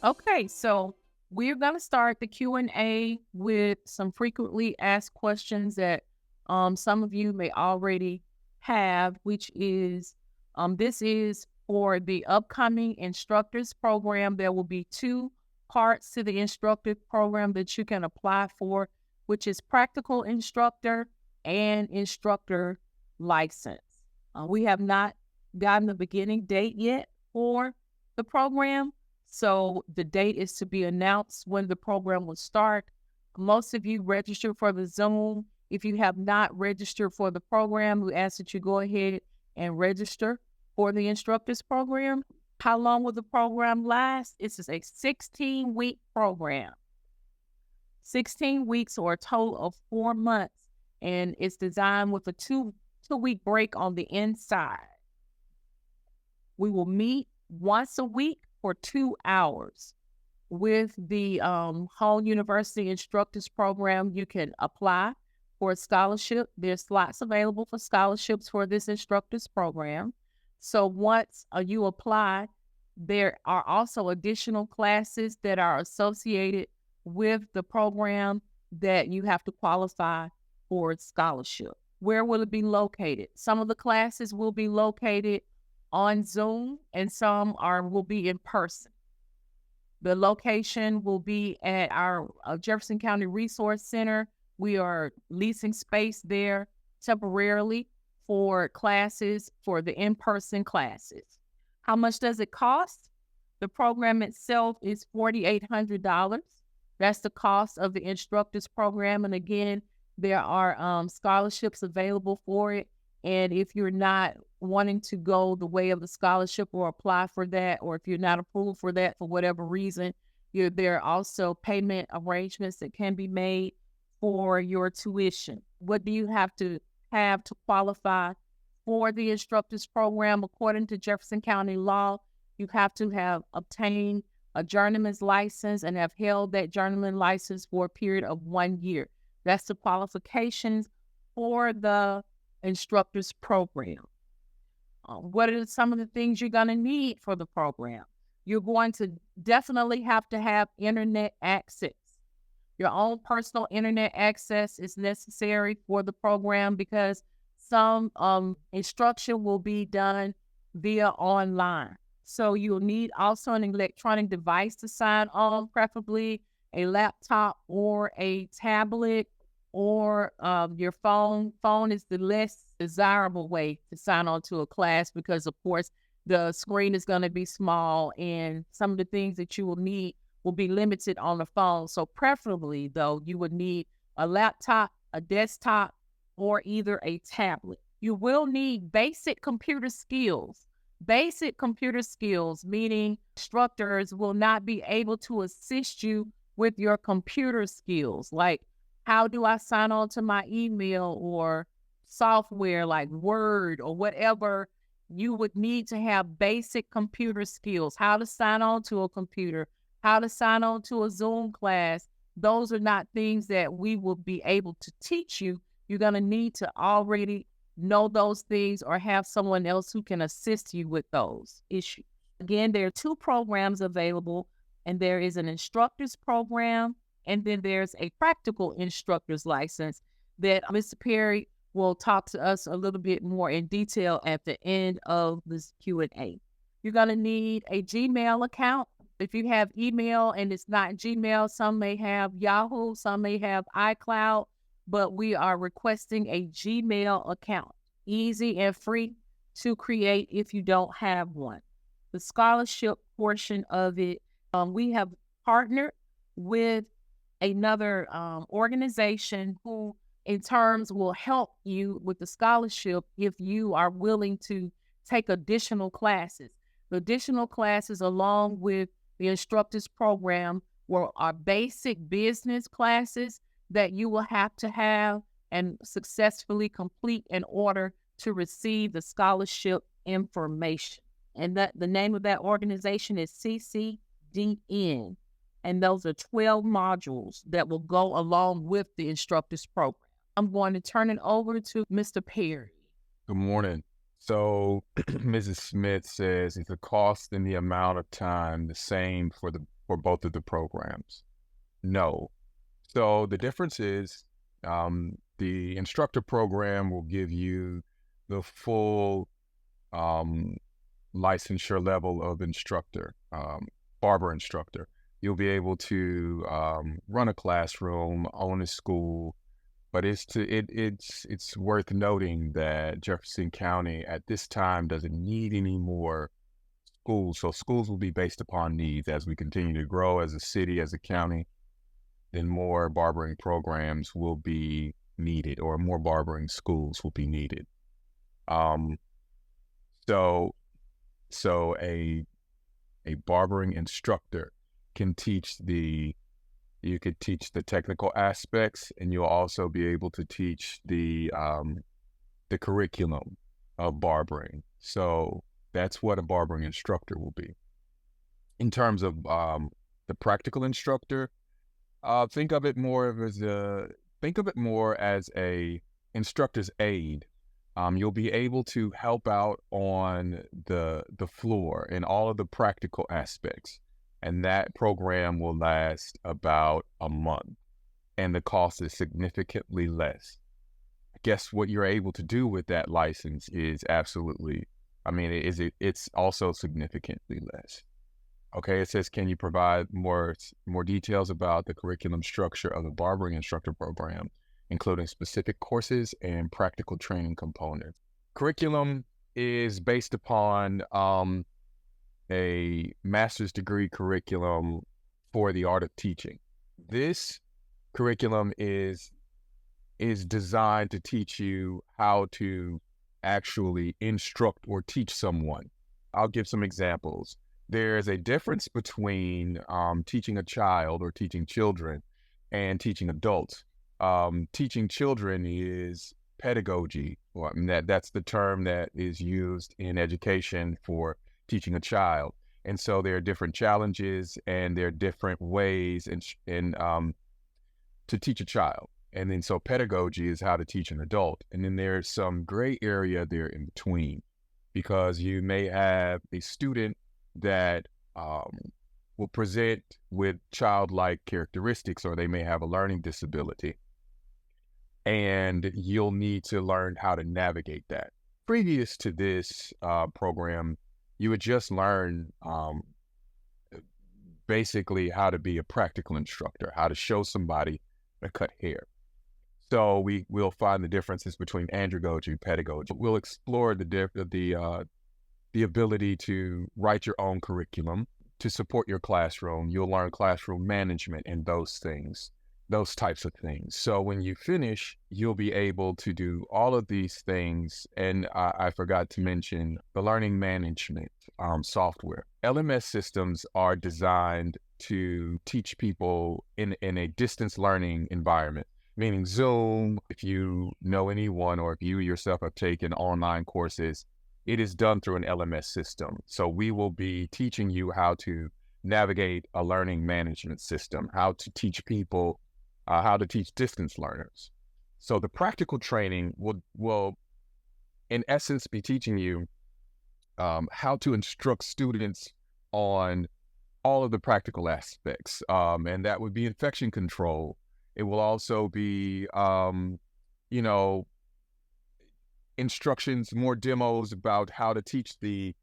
Okay, so we're going to start the Q&A with some frequently asked questions that some of you may already have, which is this is for the upcoming instructors program. There will be two parts to the instructor program that you can apply for, which is practical instructor and instructor license. We have not gotten the beginning date yet for the program, so the date is to be announced when the program will start. Most of you registered for the Zoom. If you have not registered for the program, we ask that you go ahead and register for the instructors program. How long will the program last? It's a 16-week program. 16 weeks or a total of 4 months, and it's designed with a two-week break on the inside. We will meet once a week for 2 hours. With the Home University Instructors Program, you can apply for a scholarship. There's slots available for scholarships for this instructors program. So once you apply, there are also additional classes that are associated with the program that you have to qualify for a scholarship. Where will it be located? Some of the classes will be located on Zoom and some will be in person. The location will be at our Jefferson County Resource Center. We are leasing space there temporarily for classes, for the in-person classes. How much does it cost? The program itself is $4,800. That's the cost of the instructors program. And again, there are scholarships available for it. And if you're not wanting to go the way of the scholarship or apply for that, or if you're not approved for that for whatever reason, there are also payment arrangements that can be made for your tuition. What do you have to qualify for the instructors program? According to Jefferson County law, you have to have obtained a journeyman's license and have held that journeyman license for a period of 1 year. That's the qualifications for the instructors program. What are some of the things you're going to need for the program? You're going to definitely have to have internet access. Your own personal internet access is necessary for the program because some instruction will be done via online. So you'll need also an electronic device to sign on, preferably a laptop or a tablet or your phone. Phone is the less desirable way to sign on to a class because, of course, the screen is going to be small and some of the things that you will need will be limited on the phone. So preferably, though, you would need a laptop, a desktop, or either a tablet. You will need basic computer skills. Basic computer skills, meaning instructors will not be able to assist you with your computer skills, like how do I sign on to my email or software like Word or whatever. You would need to have basic computer skills, how to sign on to a computer, how to sign on to a Zoom class. Those are not things that we will be able to teach you. You're going to need to already know those things or have someone else who can assist you with those issues. Again, there are two programs available, and there is an instructor's program, and then there's a practical instructor's license that Mr. Perry will talk to us a little bit more in detail at the end of this Q&A. You're going to need a Gmail account. If you have email and it's not Gmail, some may have Yahoo, some may have iCloud, but we are requesting a Gmail account. Easy and free to create if you don't have one. The scholarship portion of it, we have partnered with another organization who in terms will help you with the scholarship if you are willing to take additional classes. The additional classes along with the instructors program are basic business classes that you will have to have and successfully complete in order to receive the scholarship information. And that the name of that organization is CCDN. And those are 12 modules that will go along with the instructors program. I'm going to turn it over to Mr. Perry. Good morning. So Mrs. Smith says, is the cost and the amount of time the same for the for both of the programs? No. So the difference is the instructor program will give you the full licensure level of instructor, barber instructor. You'll be able to run a classroom, own a school, but it's worth noting that Jefferson County at this time doesn't need any more schools. So schools will be based upon needs as we continue to grow as a city, as a county. Then more barbering programs will be needed, or more barbering schools will be needed. Um, so so a barbering instructor can teach you could teach the technical aspects, and you'll also be able to teach the curriculum of barbering. So that's what a barbering instructor will be. In terms of the practical instructor, think of it more as a instructor's aide. You'll be able to help out on the floor and all of the practical aspects, and that program will last about a month, and the cost is significantly less. Guess what you're able to do with that license is it's also significantly less. Okay, it says, can you provide more details about the curriculum structure of the barbering instructor program, including specific courses and practical training components? Curriculum is based upon a master's degree curriculum for the art of teaching. This curriculum is designed to teach you how to actually instruct or teach someone. I'll give some examples. There's a difference between teaching a child or teaching children and teaching adults. Teaching children is pedagogy, or that's the term that is used in education for teaching a child. And so there are different challenges and there are different ways to teach a child. And then so pedagogy is how to teach an adult. And then there's some gray area there in between, because you may have a student that will present with childlike characteristics, or they may have a learning disability, and you'll need to learn how to navigate that. Previous to this program, you would just learn basically how to be a practical instructor, how to show somebody to cut hair. So we'll find the differences between andragogy and pedagogy. We'll explore the ability to write your own curriculum to support your classroom. You'll learn classroom management and those types of things. So when you finish, you'll be able to do all of these things. And I forgot to mention the learning management software. LMS systems are designed to teach people in a distance learning environment, meaning Zoom. If you know anyone, or if you yourself have taken online courses, it is done through an LMS system. So we will be teaching you how to navigate a learning management system, how to teach people, how to teach distance learners. So the practical training will in essence be teaching you how to instruct students on all of the practical aspects. And that would be infection control. It will also be, instructions, more demos about how to teach the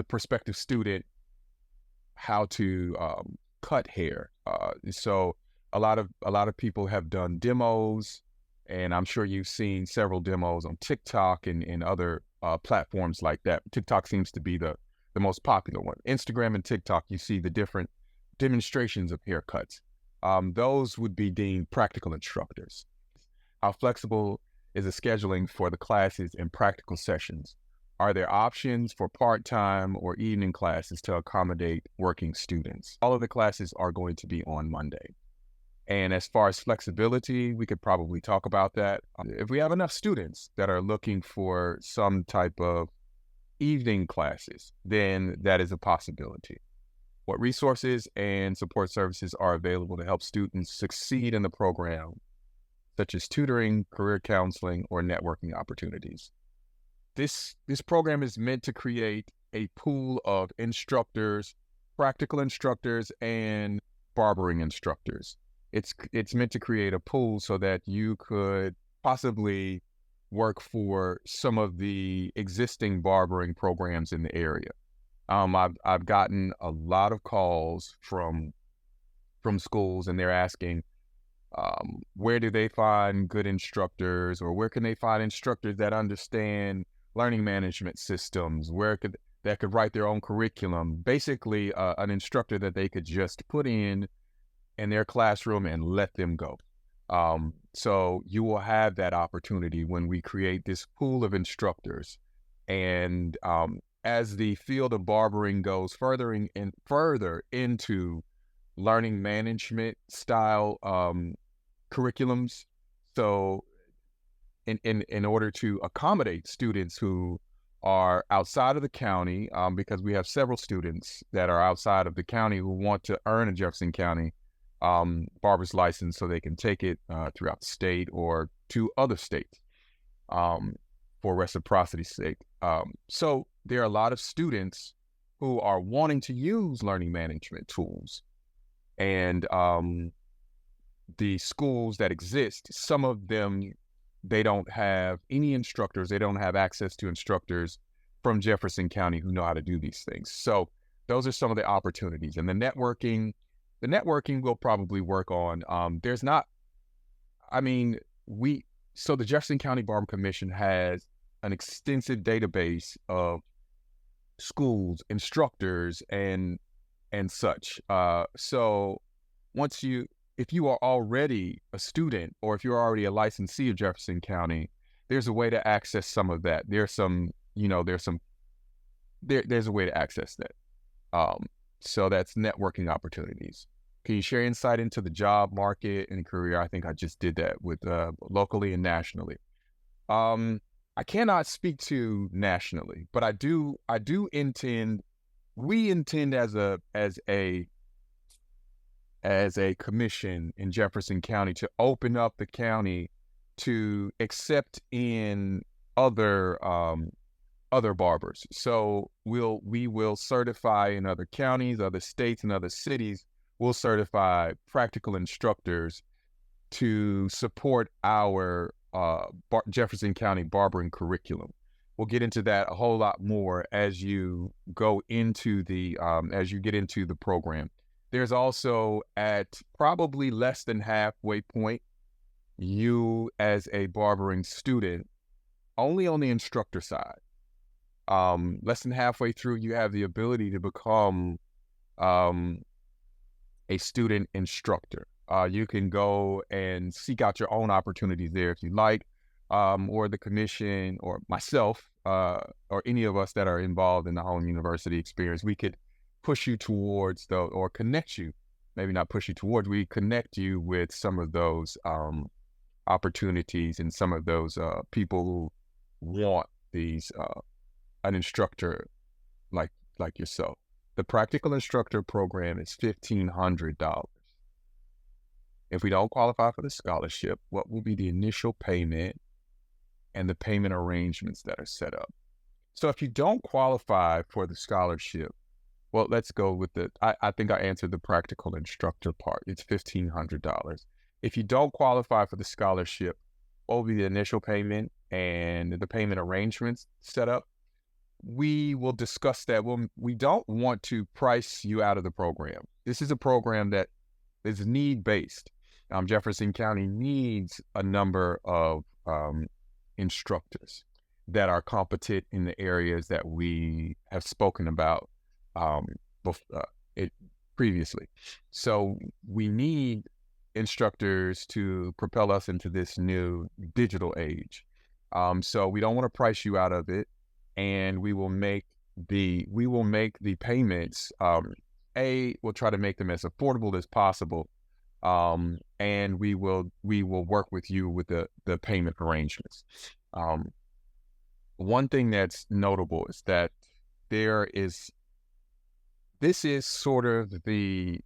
prospective student how to cut hair. So a lot of people have done demos, and I'm sure you've seen several demos on TikTok and other platforms like that. TikTok seems to be the most popular one. Instagram and TikTok, you see the different demonstrations of haircuts. Those would be deemed practical instructors. How flexible is the scheduling for the classes and practical sessions? Are there options for part-time or evening classes to accommodate working students? All of the classes are going to be on Monday. And as far as flexibility, we could probably talk about that. If we have enough students that are looking for some type of evening classes, then that is a possibility. What resources and support services are available to help students succeed in the program, such as tutoring, career counseling, or networking opportunities? This program is meant to create a pool of instructors practical instructors and barbering instructors. It's meant to create a pool so that you could possibly work for some of the existing barbering programs in the area. I've gotten a lot of calls from schools, and they're asking, where do they find good instructors, or where can they find instructors that understand learning management systems, that could write their own curriculum, basically an instructor that they could just put in their classroom and let them go. So you will have that opportunity when we create this pool of instructors. And as the field of barbering goes further into learning management style curriculums, so in order to accommodate students who are outside of the county, because we have several students that are outside of the county who want to earn a Jefferson County barber's license so they can take it throughout the state or to other states for reciprocity's sake. So there are a lot of students who are wanting to use learning management tools. And the schools that exist, some of them, they don't have any instructors. They don't have access to instructors from Jefferson County who know how to do these things. So those are some of the opportunities. And the networking we'll probably work on. So the Jefferson County Bar Commission has an extensive database of schools, instructors, and such. So if you are already a student, or if you're already a licensee of Jefferson County, there's a way to access some of that. There's a way to access that. So that's networking opportunities. Can you share insight into the job market and career? I think I just did that with locally and nationally. I cannot speak to nationally, but we intend as a commission in Jefferson County to open up the county to accept in other barbers. So we will certify in other counties, other states, and other cities. We'll certify practical instructors to support our Jefferson County barbering curriculum. We'll get into that a whole lot more as you go into as you get into the program. There's also, at probably less than halfway point, you as a barbering student, only on the instructor side, less than halfway through, you have the ability to become a student instructor. You can go and seek out your own opportunities there if you like, or the commission, or myself, or any of us that are involved in the Home University experience. We could push you towards or connect you, maybe not push you towards, we connect you with some of those opportunities and some of those people who want an instructor like yourself. The practical instructor program is $1,500. If we don't qualify for the scholarship, what will be the initial payment and the payment arrangements that are set up? So if you don't qualify for the scholarship, well, let's go with I think I answered the practical instructor part. It's $1,500. If you don't qualify for the scholarship, what will be the initial payment and the payment arrangements set up? We will discuss that. We don't want to price you out of the program. This is a program that is need-based. Jefferson County needs a number of instructors that are competent in the areas that we have spoken about previously. So we need instructors to propel us into this new digital age. So we don't want to price you out of it, and we will make the payments. We'll try to make them as affordable as possible, and we will work with you with the payment arrangements. One thing that's notable is that this is sort of the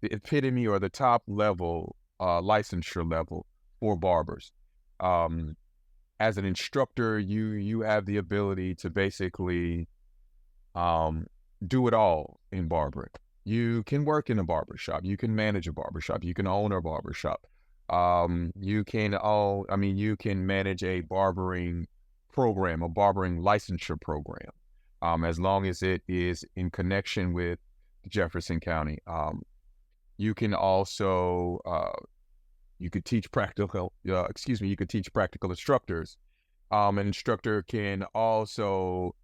epitome or the top level licensure level for barbers. As an instructor, you have the ability to basically do it all in barbering. You can work in a barbershop. You can manage a barbershop. You can own a barbershop. You can you can manage a barbering program, a barbering licensure program, as long as it is in connection with Jefferson County. You can also you could teach practical. You could teach practical instructors. An instructor can also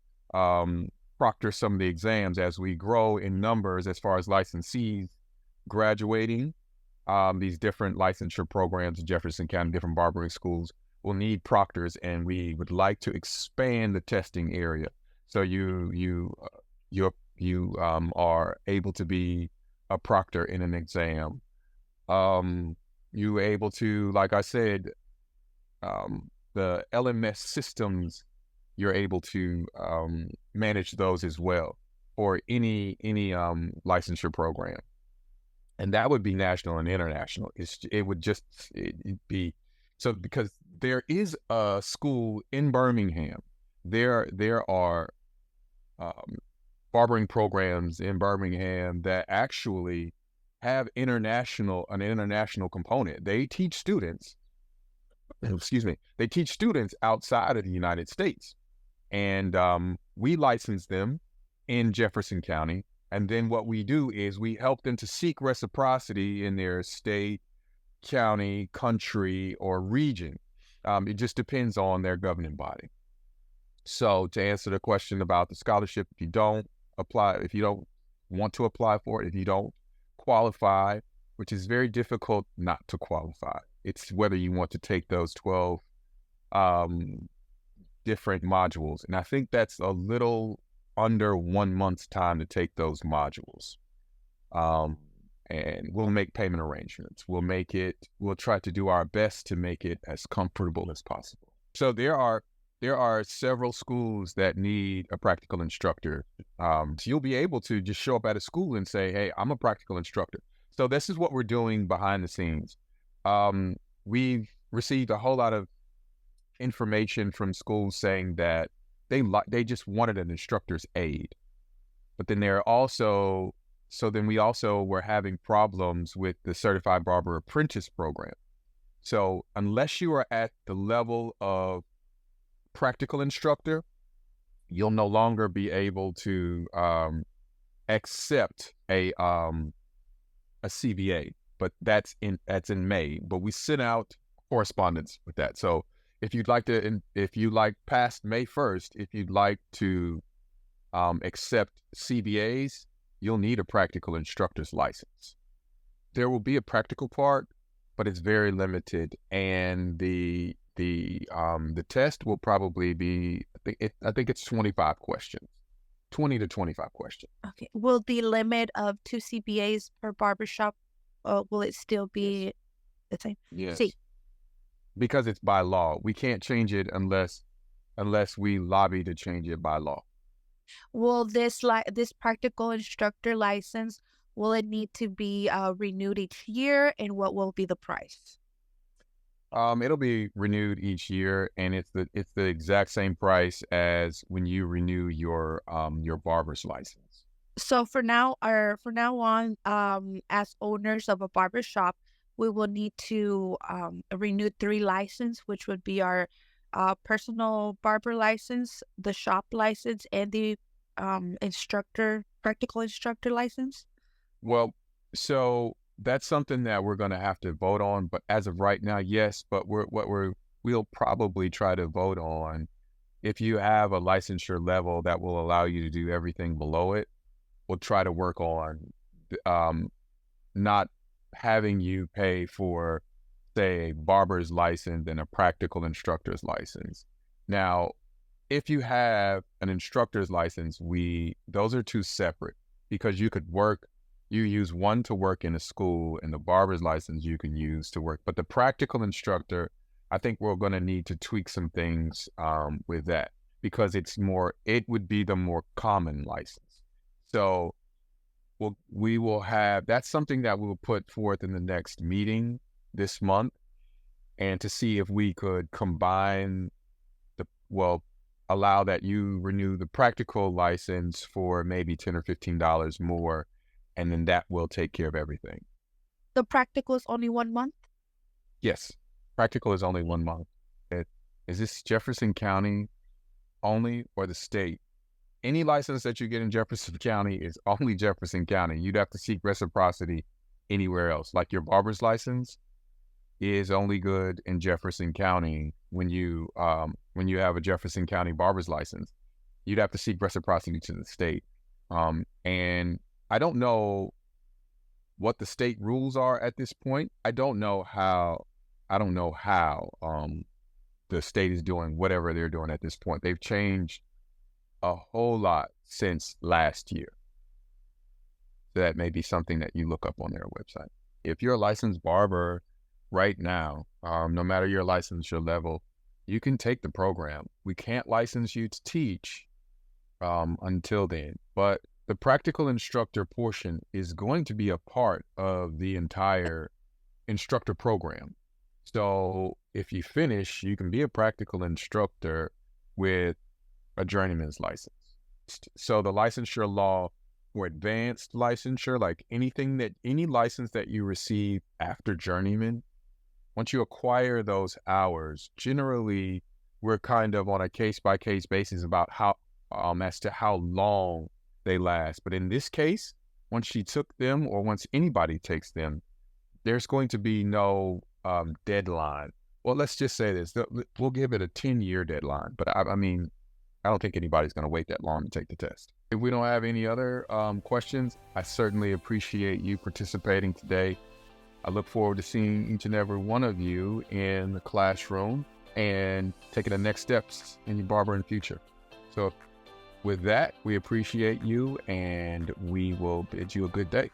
proctor some of the exams as we grow in numbers as far as licensees graduating. These different licensure programs in Jefferson County, different barbering schools will need proctors, and we would like to expand the testing area. So you are able to be a proctor in an exam. You able to, like I said, the LMS systems, you're able to manage those as well, or any licensure program, and that would be national and international. It'd be so, because there is a school in Birmingham. There are barbering programs in Birmingham that actually have an international component. They teach students they teach students outside of the United States. And we license them in Jefferson County. And then what we do is we help them to seek reciprocity in their state, county, country, or region. It just depends on their governing body. So to answer the question about the scholarship, if you don't want to apply for it, if you don't qualify, which is very difficult not to qualify. It's whether you want to take those 12 different modules. And I think that's a little under 1 month's time to take those modules. And we'll make payment arrangements. We'll try to do our best to make it as comfortable as possible. So there are several schools that need a practical instructor. So you'll be able to just show up at a school and say, hey, I'm a practical instructor. So this is what we're doing behind the scenes. We've received a whole lot of information from schools saying that they just wanted an instructor's aide. But then we also were having problems with the Certified Barber Apprentice program. So unless you are at the level of practical instructor, you'll no longer be able to accept a CBA. But that's in May. But we sent out correspondence with that. So if you past May 1st, if you'd like to accept CBAs, you'll need a practical instructor's license. There will be a practical part, but it's very limited, and the test will probably be, I think it's 25 questions, 20 to 25 questions. Okay. Will the limit of 2 CPAs per barbershop, will it still be the same? Yes. See. Because it's by law. We can't change it unless we lobby to change it by law. Will this practical instructor license, will it need to be renewed each year, and what will be the price? It'll be renewed each year, and it's the exact same price as when you renew your barber's license. So for now on, as owners of a barbershop, we will need to renew 3 license, which would be our personal barber license, the shop license, and the practical instructor license. Well, so that's something that we're going to have to vote on. But as of right now, yes. But we'll probably try to vote on, if you have a licensure level that will allow you to do everything below it, we'll try to work on not having you pay for, say, a barber's license and a practical instructor's license. Now, if you have an instructor's license, those are 2 separate, because you use one to work in a school, and the barber's license you can use to work. But the practical instructor, I think we're going to need to tweak some things with that, because it would be the more common license. So that's something that we'll put forth in the next meeting this month, and to see if we could combine allow that you renew the practical license for maybe $10 or $15 more, and then that will take care of everything. The practical is only 1 month? Yes, practical is only 1 month. Is this Jefferson County only or the state? Any license that you get in Jefferson County is only Jefferson County. You'd have to seek reciprocity anywhere else. Like your barber's license is only good in Jefferson County when you have a Jefferson County barber's license. You'd have to seek reciprocity to the state. And I don't know what the state rules are at this point. I don't know how the state is doing whatever they're doing at this point. They've changed a whole lot since last year. So that may be something that you look up on their website. If you're a licensed barber right now, no matter your licensure level, you can take the program. We can't license you to teach until then, but the practical instructor portion is going to be a part of the entire instructor program. So if you finish, you can be a practical instructor with a journeyman's license. So the licensure law for advanced licensure, like any license that you receive after journeyman, once you acquire those hours, generally we're kind of on a case-by-case basis about how as to how long they last. But in this case, once she took them, or once anybody takes them, there's going to be no deadline. Well, let's just say this. We'll give it a 10-year deadline. But I mean, I don't think anybody's going to wait that long to take the test. If we don't have any other questions, I certainly appreciate you participating today. I look forward to seeing each and every one of you in the classroom and taking the next steps in your barbering future. So with that, we appreciate you, and we will bid you a good day.